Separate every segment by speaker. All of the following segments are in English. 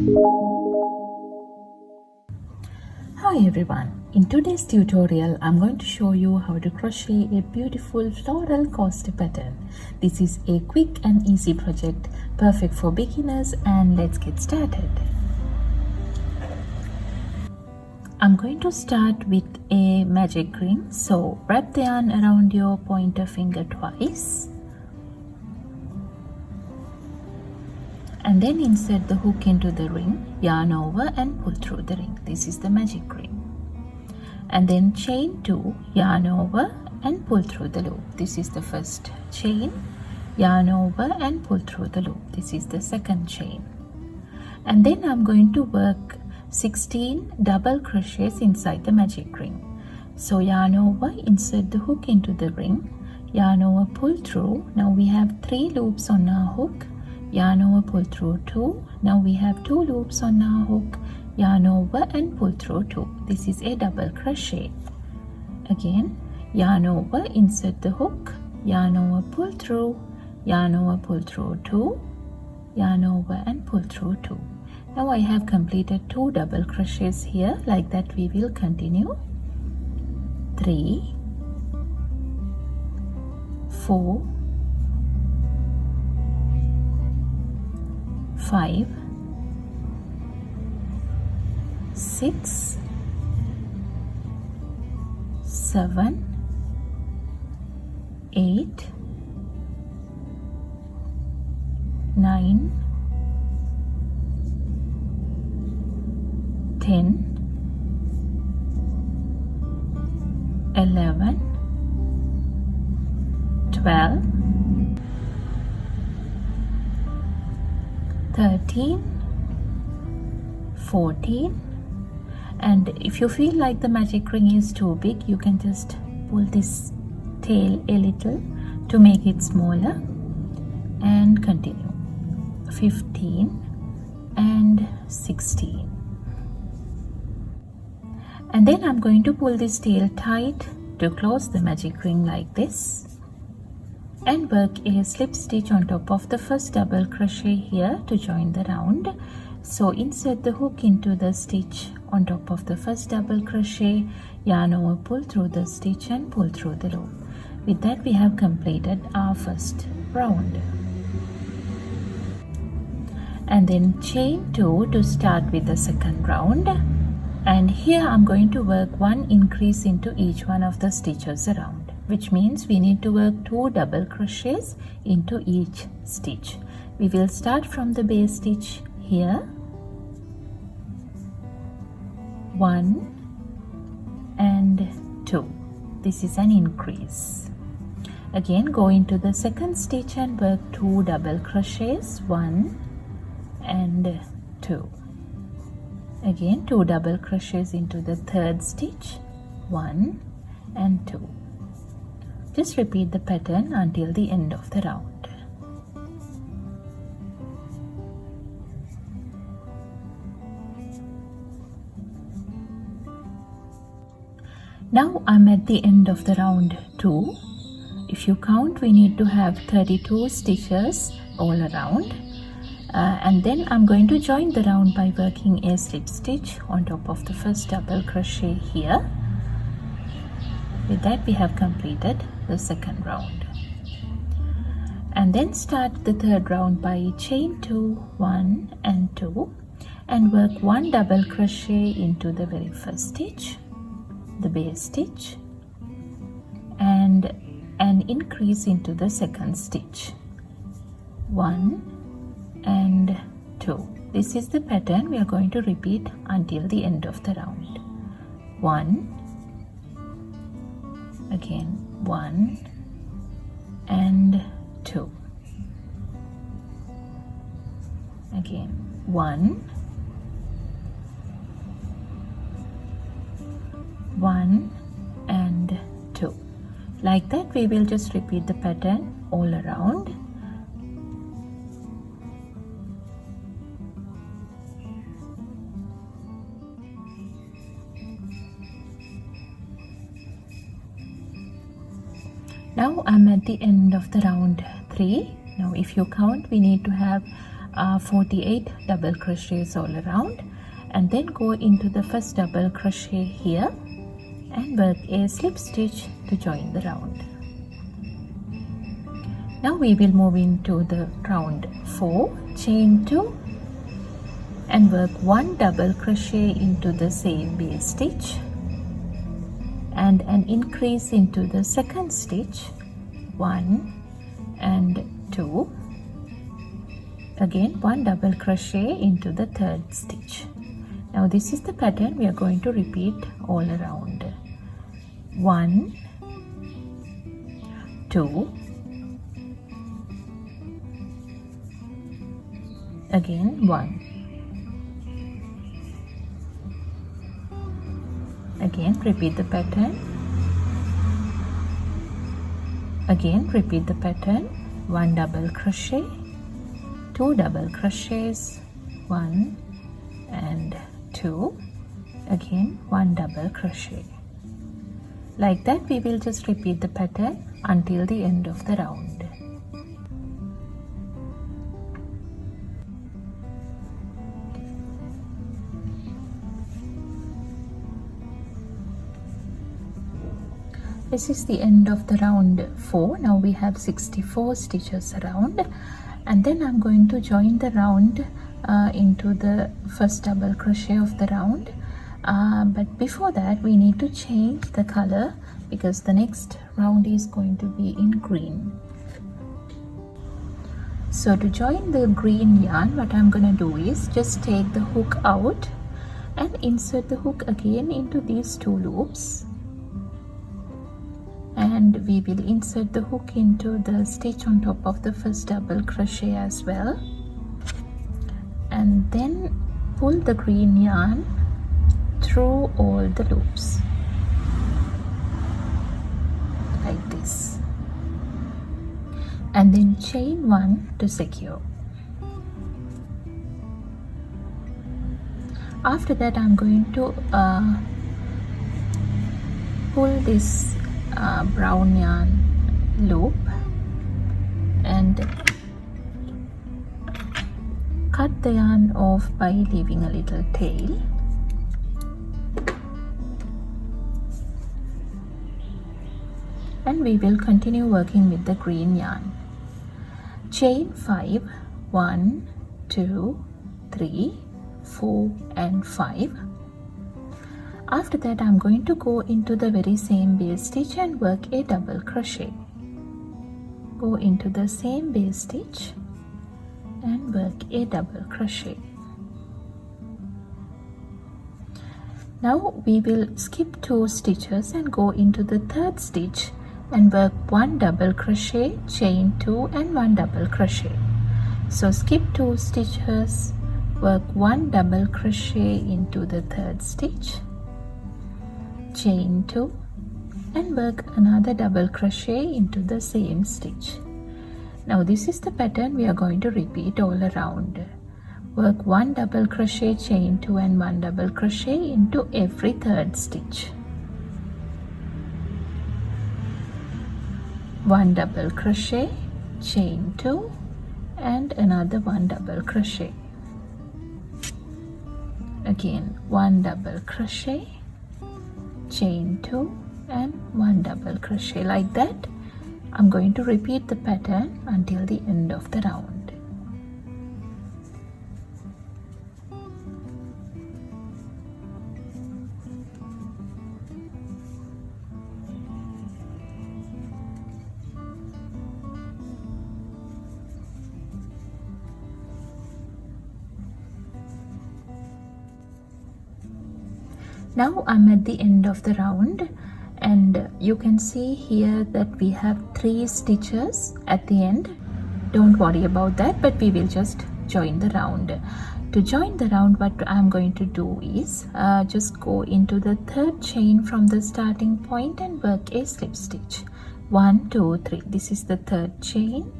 Speaker 1: Hi everyone, in today's tutorial I'm going to show you how to crochet a beautiful floral coaster pattern. This is a quick and easy project, perfect for beginners, and let's get started. I'm going to start with a magic ring, so wrap the yarn around your pointer finger twice and then insert the hook into the ring, yarn over and pull through the ring. This is the magic ring. And then chain 2, yarn over and pull through the loop. This is the first chain, yarn over and pull through the loop. This is the second chain. And then I'm going to work 16 double crochets inside the magic ring. So yarn over, insert the hook into the ring, yarn over, pull through. Now we have 3 loops on our hook, yarn over, pull through 2. Now we have 2 loops on our hook, yarn over and pull through 2. This is a double crochet. Again, yarn over, insert the hook, yarn over, pull through, yarn over, pull through 2, yarn over and pull through 2. Now I have completed 2 double crochets here. Like that we will continue. 3, 4, 5, 6, 7, 8, 9, 10, 11, 12, 13, 14, and if you feel like the magic ring is too big, you can just pull this tail a little to make it smaller and continue. 15 and 16. And then I'm going to pull this tail tight to close the magic ring like this and work a slip stitch on top of the first double crochet here to join the round. So insert the hook into the stitch on top of the first double crochet, yarn over, pull through the stitch and pull through the loop. With that we have completed our first round. And then chain 2 to start with the second round. And here I'm going to work 1 increase into each one of the stitches around, which means we need to work 2 double crochets into each stitch. We will start from the base stitch here, 1 and 2. This is an increase. Again, go into the second stitch and work 2 double crochets, 1 and 2. Again, 2 double crochets into the third stitch, 1 and 2. Just repeat the pattern until the end of the round. Now I'm at the end of the round 2. If you count, we need to have 32 stitches all around. And then I'm going to join the round by working a slip stitch on top of the first double crochet here. With that we have completed the second round. And then start the third round by chain 2, 1 and 2 and work 1 double crochet into the very first stitch, the base stitch, and an increase into the second stitch, 1 and 2. This is the pattern we are going to repeat until the end of the round. 1, again 1 and 2, again 1, 1 and 2. Like that we will just repeat the pattern all around. Now I'm at the end of the round 3. Now if you count, we need to have 48 double crochets all around, and then go into the first double crochet here and work a slip stitch to join the round. Now we will move into the round 4, chain 2 and work 1 double crochet into the same base stitch and an increase into the second stitch, 1 and 2. Again 1 double crochet into the third stitch. Now this is the pattern we are going to repeat all around. 1, 2, again 1, again repeat the pattern, again repeat the pattern, 1 double crochet, 2 double crochets, 1 and 2, again 1 double crochet. Like that we will just repeat the pattern until the end of the round. This is the end of the round 4. Now we have 64 stitches around, and then I'm going to join the round into the first double crochet of the round, but before that we need to change the color because the next round is going to be in green. So to join the green yarn, what I'm going to do is just take the hook out and insert the hook again into these 2 loops, and we will insert the hook into the stitch on top of the first double crochet as well, and then pull the green yarn through all the loops like this, and then chain 1 to secure. After that I'm going to pull this brown yarn loop and cut the yarn off by leaving a little tail, and we will continue working with the green yarn. Chain 5, 1, 2, 3, 4 and 5. After that I'm going to go into the very same base stitch and work a double crochet. Go into the same base stitch and work a double crochet. Now we will skip 2 stitches and go into the third stitch and work 1 double crochet, chain 2 and 1 double crochet. So skip 2 stitches, work 1 double crochet into the third stitch, chain 2 and work another double crochet into the same stitch. Now this is the pattern we are going to repeat all around. Work 1 double crochet, chain 2 and 1 double crochet into every third stitch. 1 double crochet, chain 2 and another 1 double crochet. Again 1 double crochet, chain 2 and 1 double crochet. Like that I'm going to repeat the pattern until the end of the round. Now I'm at the end of the round, and you can see here that we have 3 stitches at the end. Don't worry about that, but we will just join the round. To join the round, what I'm going to do is just go into the third chain from the starting point and work a slip stitch. 1, 2, 3. This is the third chain.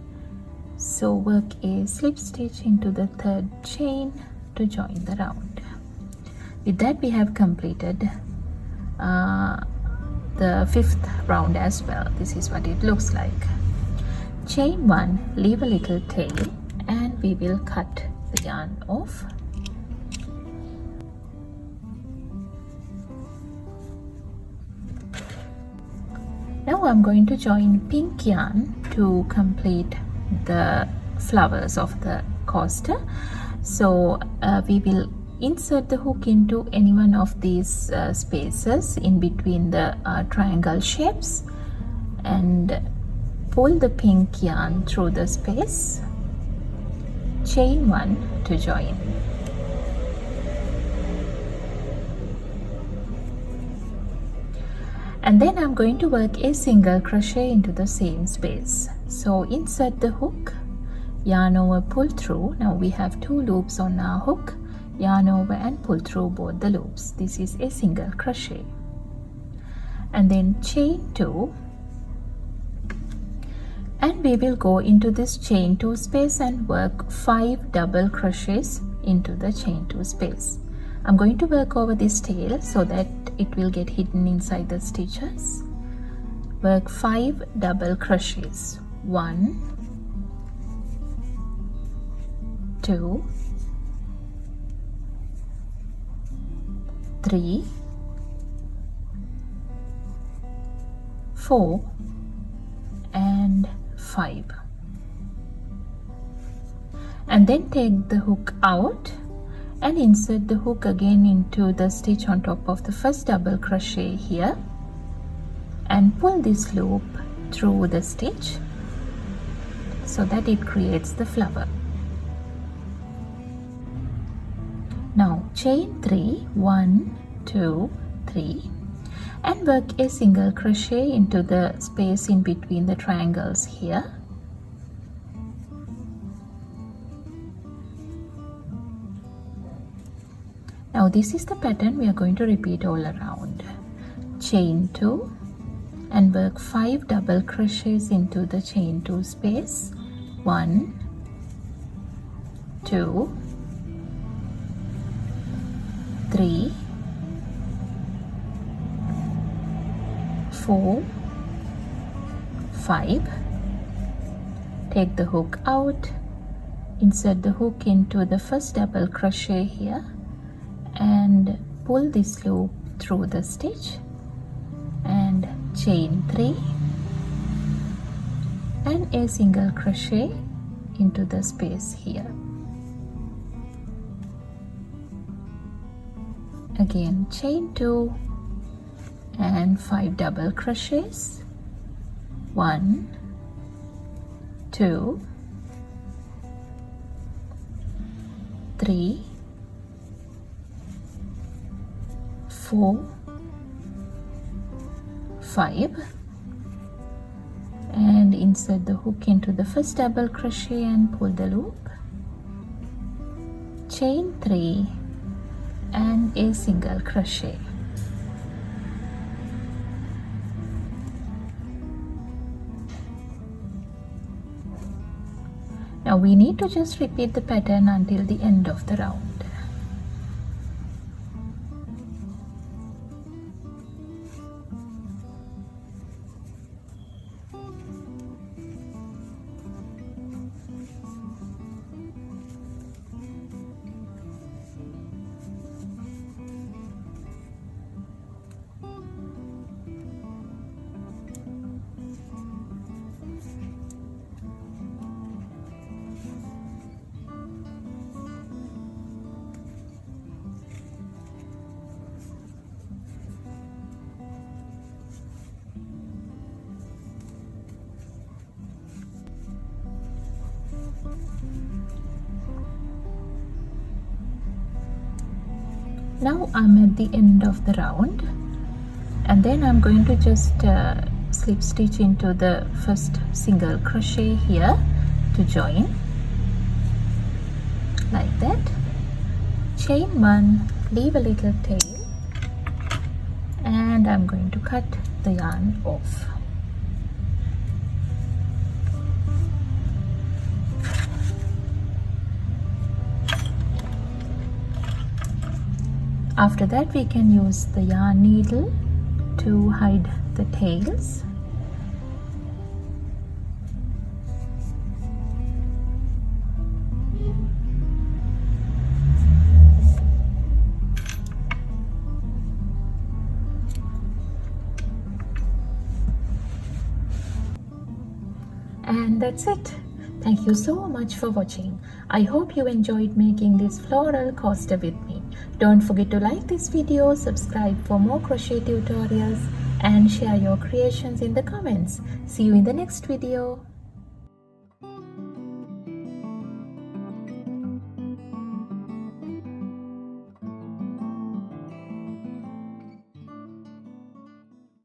Speaker 1: So work a slip stitch into the third chain to join the round. With that we have completed the 5th round as well. This is what it looks like. Chain 1, leave a little tail, and we will cut yarn off. Now I'm going to join pink yarn to complete the flowers of the coaster. So we will insert the hook into any one of these spaces in between the triangle shapes and pull the pink yarn through the space, chain 1 to join. And then I'm going to work a single crochet into the same space. So insert the hook, yarn over, pull through. Now we have 2 loops on our hook, yarn over and pull through both the loops. This is a single crochet. And then chain 2, and we will go into this chain 2 space and work 5 double crochets into the chain 2 space. I'm going to work over this tail so that it will get hidden inside the stitches. Work 5 double crochets. 1, 2, 3, 4 and 5. And then take the hook out and insert the hook again into the stitch on top of the first double crochet here and pull this loop through the stitch so that it creates the flower. Now chain 3, 1, 2, 3 and work a single crochet into the space in between the triangles here. Now this is the pattern we are going to repeat all around. Chain 2 and work 5 double crochets into the chain 2 space. 1, 2, 3, 4, 5. Take the hook out, insert the hook into the first double crochet here and pull this loop through the stitch and chain 3 and a single crochet into the space here. Again chain 2 and 5 double crochets. 1, 2, 3, 4, 5 and insert the hook into the first double crochet and pull the loop, chain 3 and a single crochet. Now we need to just repeat the pattern until the end of the round. Now I'm at the end of the round and then I'm going to just slip stitch into the first single crochet here to join like that. Chain 1, leave a little tail and I'm going to cut the yarn off. After that we can use the yarn needle to hide the tails. And that's it. Thank you so much for watching. I hope you enjoyed making this floral coaster with me. Don't forget to like this video, subscribe for more crochet tutorials, and share your creations in the comments. See you in the next video.